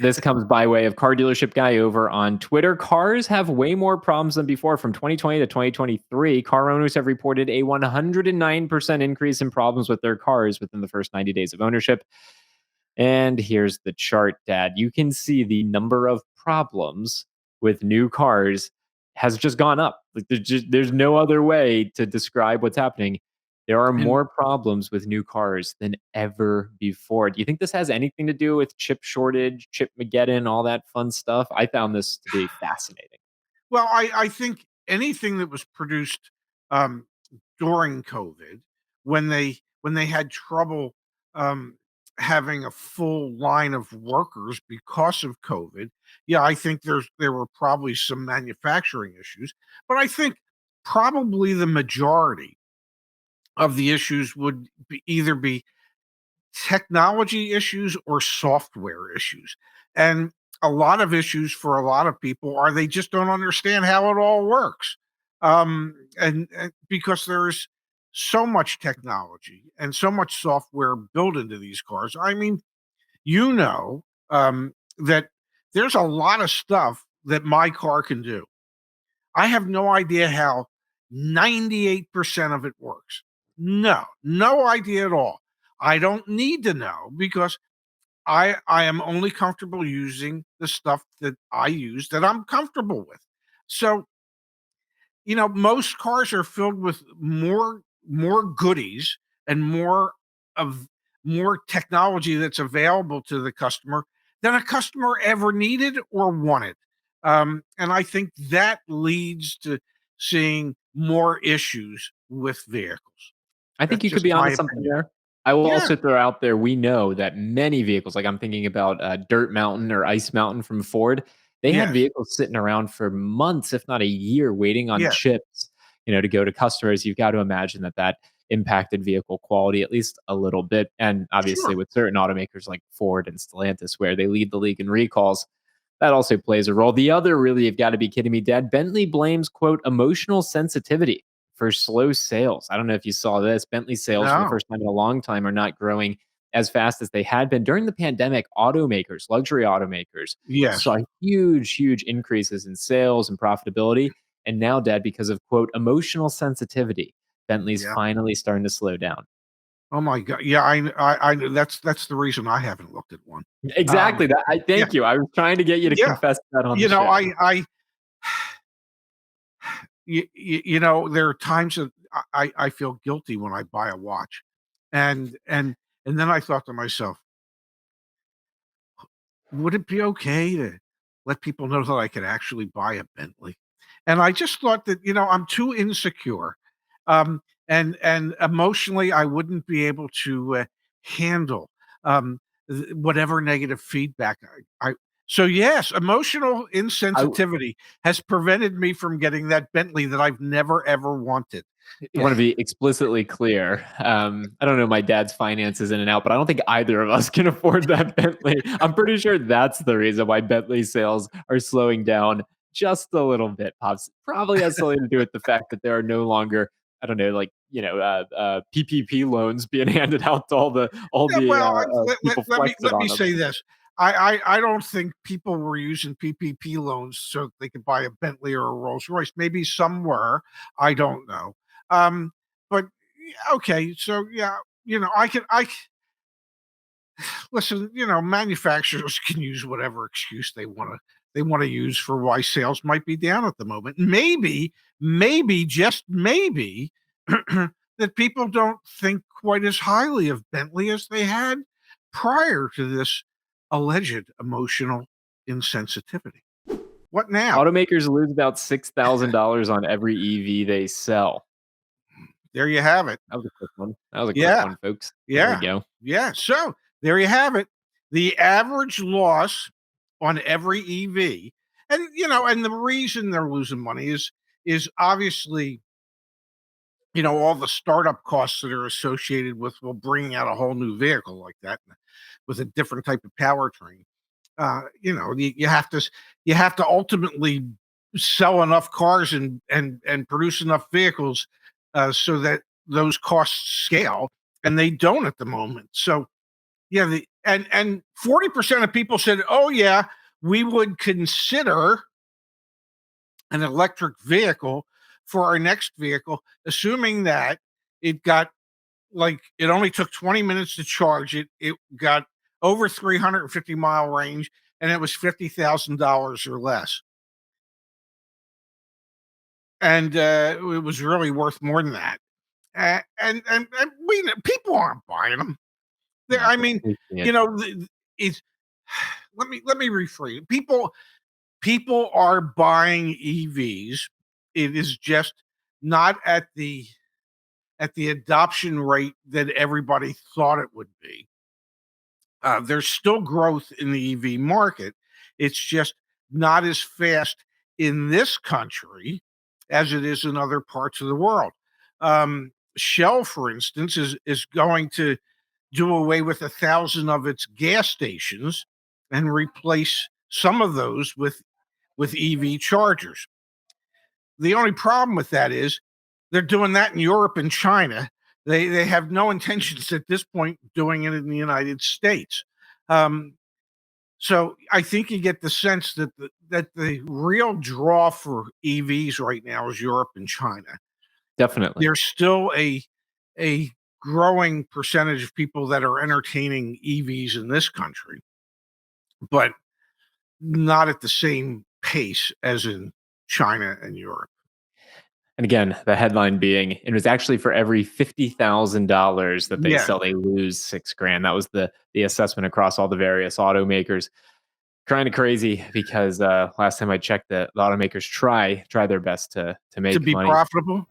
This comes by way of car dealership guy over on Twitter. Cars have way more problems than before. From 2020 to 2023, car owners have reported a 109% increase in problems with their cars within the first 90 days of ownership. And here's the chart, Dad. You can see the number of problems with new cars has just gone up. Like there's no other way to describe what's happening. There are And more problems with new cars than ever before. Do you think this has anything to do with chip shortage, chip Mageddon, all that fun stuff? I found this to be fascinating. well, I think anything that was produced um, during COVID, when they had trouble um, having a full line of workers because of COVID, yeah, I think there were probably some manufacturing issues, but I think probably the majority of the issues would either be technology issues or software issues. And a lot of issues for a lot of people are they just don't understand how it all works. And because there's so much technology and so much software built into these cars. I mean, you know, that there's a lot of stuff that my car can do. I have no idea how 98% of it works. No, no idea at all. I don't need to know because I am only comfortable using the stuff that I use that I'm comfortable with. So, most cars are filled with more goodies and of more technology that's available to the customer than a customer ever needed or wanted. And I think that leads to seeing more issues with vehicles. I think That's you could just be my onto something opinion. there. I will Yeah, also throw out there, we know that many vehicles, like I'm thinking about Dirt Mountain or Ice Mountain from Ford, they had yes, vehicles sitting around for months, if not a year, waiting on yes, chips, to go to customers. You've got to imagine that that impacted vehicle quality at least a little bit. And obviously, sure. with certain automakers like Ford and Stellantis, where they lead the league in recalls, that also plays a role. The other, really, you've got to be kidding me, Dad. Bentley blames, quote, emotional sensitivity for slow sales. I don't know if you saw this. Bentley sales, for the No, first time in a long time, are not growing as fast as they had been. During the pandemic, automakers, luxury automakers, yes, saw huge, huge increases in sales and profitability. And now, Dad, because of, quote, emotional sensitivity, Bentley's yeah. finally starting to slow down. Oh my god. Yeah, I know that's the reason I haven't looked at one. Um, Exactly. That. I yeah, thank you. I was trying to get you to yeah. confess that on the You know, show. there are times that I feel guilty when I buy a watch, and and and then I thought to myself, would it be okay to let people know that I could actually buy a Bentley? And I just thought that I'm too insecure, and emotionally I wouldn't be able to handle um, whatever negative feedback I. So yes, emotional I, insensitivity has prevented me from getting that Bentley that I've never ever wanted. I want to be explicitly clear. I don't know my dad's finances in and out, but I don't think either of us can afford that Bentley. I'm pretty sure that's the reason why Bentley sales are slowing down just a little bit. Pops probably has something to do with the fact that there are no longer, I don't know, like PPP loans being handed out to all Yeah, the well, people flexing let me on them. say this. I don't think people were using PPP loans so they could buy a Bentley or a Rolls Royce. Maybe some were. I don't know. Um, but yeah, okay, so yeah, listen. Manufacturers can use whatever excuse they want to use for why sales might be down at the moment. Maybe just maybe that people don't think quite as highly of Bentley as they had prior to this alleged emotional insensitivity. What now? Automakers lose about $6,000 on every EV they sell. There you have it. That was a quick one. That was a quick Yeah, one, folks. There we yeah, go. yeah. So there you have it. The average loss on every EV, and the reason they're losing money is obviously all the startup costs that are associated with bringing out a whole new vehicle like that with a different type of powertrain. You have to ultimately sell enough cars and produce enough vehicles so that those costs scale, and they don't at the moment. So yeah, and 40% of people said, "Oh yeah, we would consider an electric vehicle for our next vehicle, assuming that it got it only took 20 minutes to charge it. It got over 350-mile range, and it was $50,000 or less. And it was really worth more than that. And we people aren't buying them. No, I mean, we can't. you know, it's let me rephrase. People are buying EVs. It is just not at the adoption rate that everybody thought it would be. There's still growth in the EV market. It's just not as fast in this country as it is in other parts of the world. Shell, for instance, is going to do away with 1,000 of its gas stations and replace some of those with EV chargers. The only problem with that is they're doing that in Europe and China. They have no intentions at this point doing it in the United States. Um, so I think you get the sense that the real draw for EVs right now is Europe and China. Definitely. There's still a growing percentage of people that are entertaining EVs in this country, but not at the same pace as in China and Europe. And again, the headline being, it was actually for every $50,000 that they Yeah, sell, they lose 6 grand. That was the assessment across all the various automakers. Kind of crazy because last time I checked, the automakers try their best to to make be money. profitable.